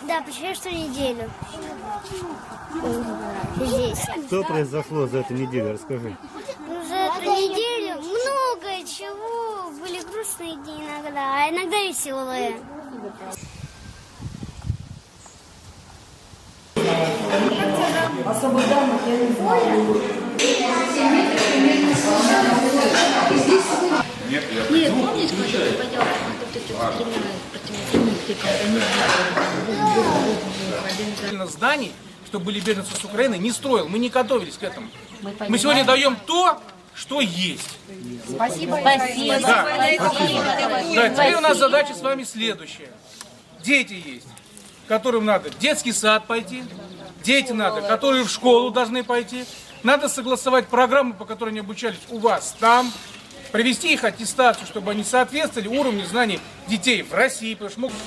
Да, почти что неделю. Здесь. Что произошло за эту неделю? Расскажи. Ну, за эту неделю много чего. Были грустные дни иногда, а иногда веселые. Особых данных я не знаю. Нет, помните, когда я поняла, вот эти вот зданий, чтобы были беженцы с Украины, не строил. Мы не готовились к этому. Мы сегодня даем то, что есть. Спасибо. Спасибо. Да, теперь у нас задача с вами следующая. Дети есть, которым надо в детский сад пойти. Дети надо, которые в школу должны пойти. Надо согласовать программу, по которой они обучались у вас там. Провести их аттестацию, чтобы они соответствовали уровню знаний детей в России. Потому что могут...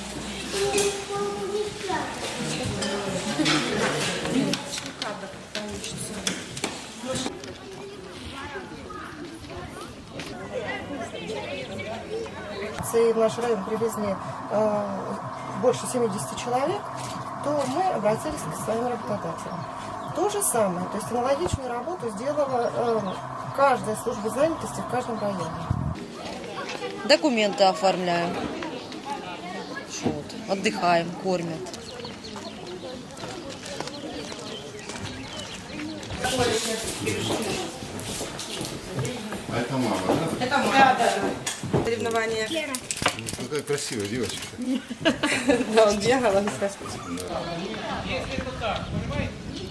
В наш район привезли больше 70 человек, то мы обратились к своим работодателям. То же самое, то есть аналогичную работу сделала каждая служба занятости в каждом районе. Документы оформляем. Вот. Отдыхаем, кормят. А это мама, да? Это мама. Да. Соревнования. Какая красивая девочка. Да, он бегал, он сказал. Если это так, понимаете?